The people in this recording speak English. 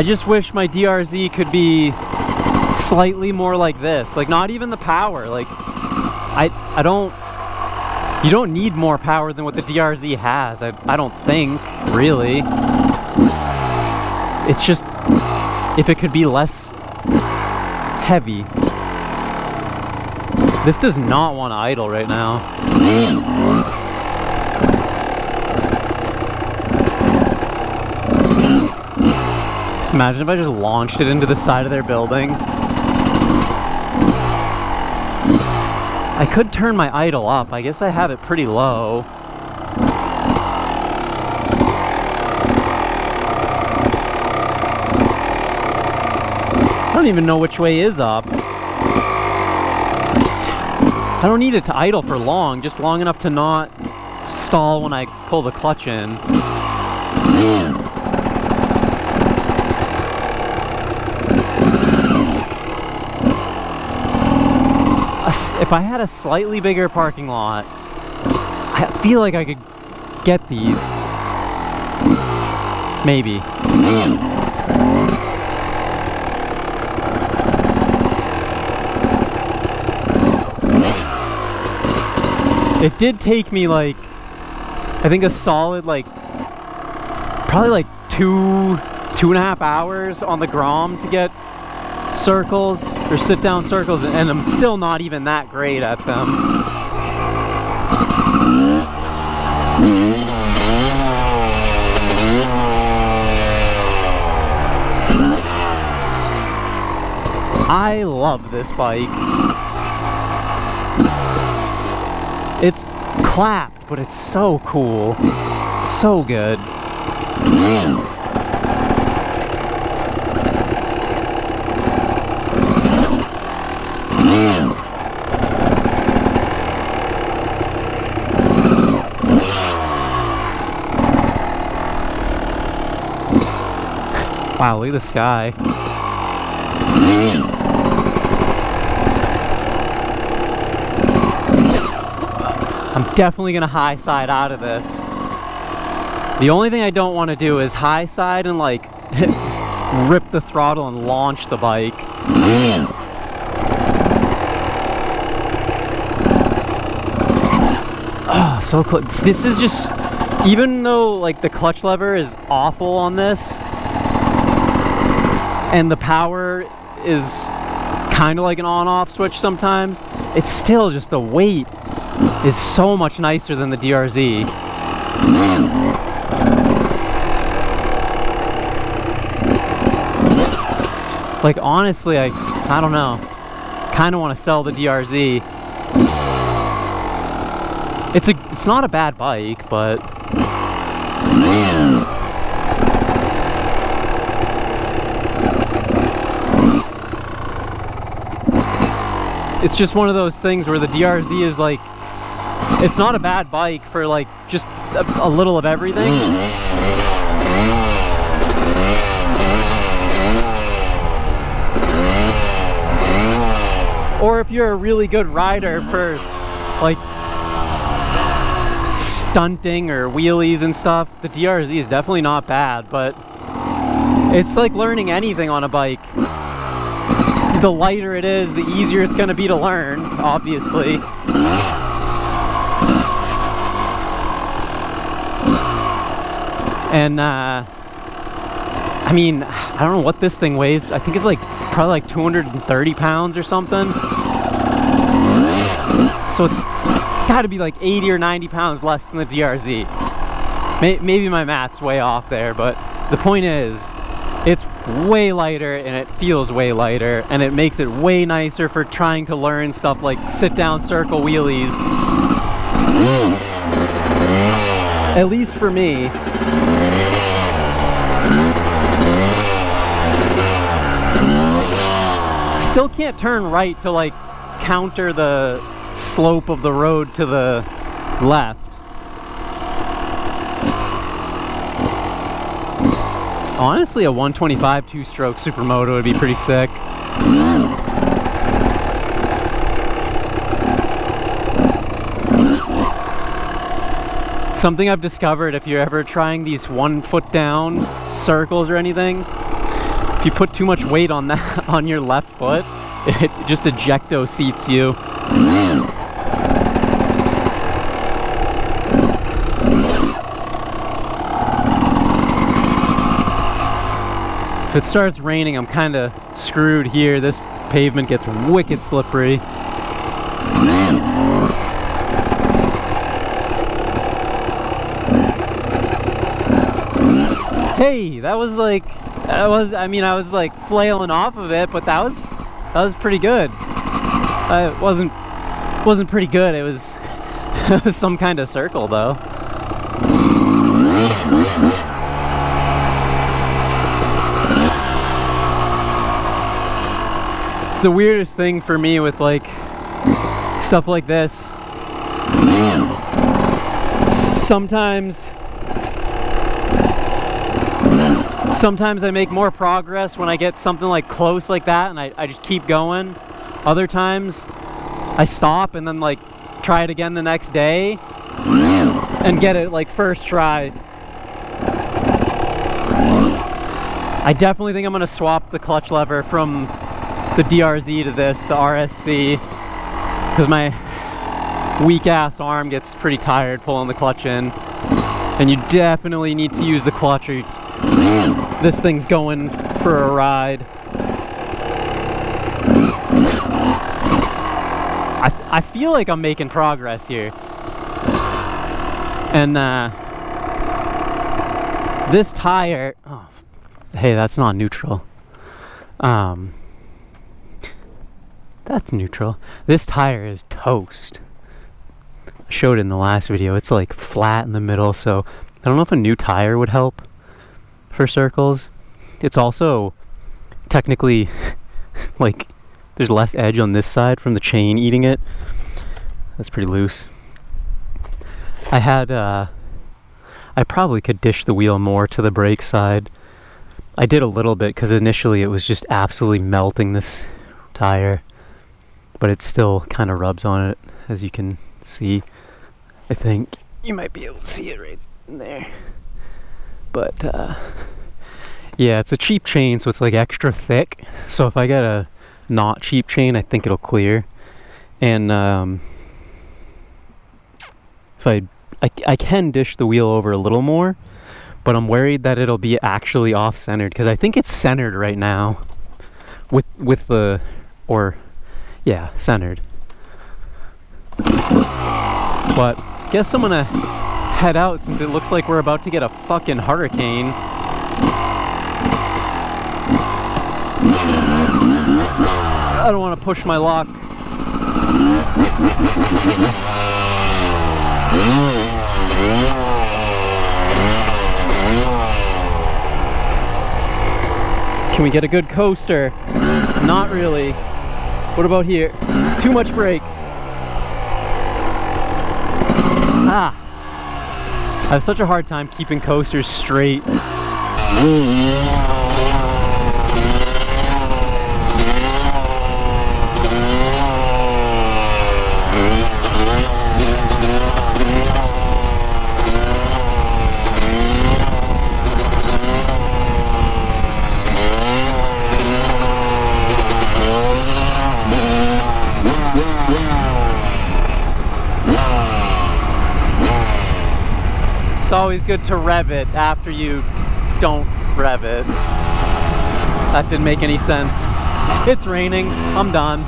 I just wish my DRZ could be slightly more like this. Like, not even the power. Like, I don't... You don't need more power than what the DRZ has. I don't think, really. It's just... If it could be less heavy. This does not want to idle right now. Imagine if I just launched it into the side of their building. I could turn my idle up. I guess I have it pretty low. I don't even know which way is up. I don't need it to idle for long, just long enough to not stall when I pull the clutch in. If I had a slightly bigger parking lot, I feel like I could get these. Maybe. It did take me like, I think a solid like, probably like two and a half hours on the Grom to get circles, or sit down circles, and I'm still not even that great at them. I love this bike. It's clapped, but it's so cool. So good. Wow, look at the sky. I'm definitely gonna high side out of this. The only thing I don't want to do is high side and like rip the throttle and launch the bike. Oh, so close. This is just, even though like the clutch lever is awful on this, and the power is kind of like an on-off switch sometimes, it's still just the weight is so much nicer than the DRZ. Like, honestly, I don't know. Kind of want to sell the DRZ. It's not a bad bike, but it's just one of those things where the DRZ is like, it's not a bad bike for like just a little of everything. Or if you're a really good rider for like stunting or wheelies and stuff, the DRZ is definitely not bad, but it's like learning anything on a bike. The lighter it is, the easier it's gonna be to learn, obviously. And I mean, I don't know what this thing weighs. I think it's like probably like 230 pounds or something. So it's got to be like 80 or 90 pounds less than the DRZ. Maybe my math's way off there, but the point is, it's way lighter and it feels way lighter, and it makes it way nicer for trying to learn stuff like sit down circle wheelies. At least for me. Still can't turn right to like counter the slope of the road to the left. Honestly, a 125 two-stroke supermoto would be pretty sick. Something I've discovered, if you're ever trying these 1 foot down circles or anything, if you put too much weight on that on your left foot, it just ejecto seats you. If it starts raining, I'm kind of screwed here. This pavement gets wicked slippery. Hey, that was like, I was like flailing off of it, but that was pretty good. It wasn't pretty good. It was, it was some kind of circle though. It's the weirdest thing for me with like stuff like this. Sometimes I make more progress when I get something like close like that and I just keep going. Other times I stop and then like try it again the next day and get it like first try. I definitely think I'm gonna swap the clutch lever from the DRZ to this, the RSC, because my weak ass arm gets pretty tired pulling the clutch in, and you definitely need to use the clutch or this thing's going for a ride. I feel like I'm making progress here, and this tire, oh, hey, that's not neutral. That's neutral. This tire is toast. I showed it in the last video. It's like flat in the middle, so I don't know if a new tire would help for circles. It's also technically like there's less edge on this side from the chain eating it. That's pretty loose. I probably could dish the wheel more to the brake side. I did a little bit because initially it was just absolutely melting this tire, but it still kind of rubs on it, as you can see. I think you might be able to see it right in there. But yeah, it's a cheap chain, so it's like extra thick. So if I get a not cheap chain, I think it'll clear. And if I can dish the wheel over a little more, but I'm worried that it'll be actually off-centered, because I think it's centered right now with the, or yeah, centered. But guess I'm gonna head out since it looks like we're about to get a fucking hurricane. I don't want to push my luck. Can we get a good coaster? Not really. What about here? Too much brake. Ah. I have such a hard time keeping coasters straight. It's always good to rev it after you don't rev it. That didn't make any sense. It's raining. I'm done.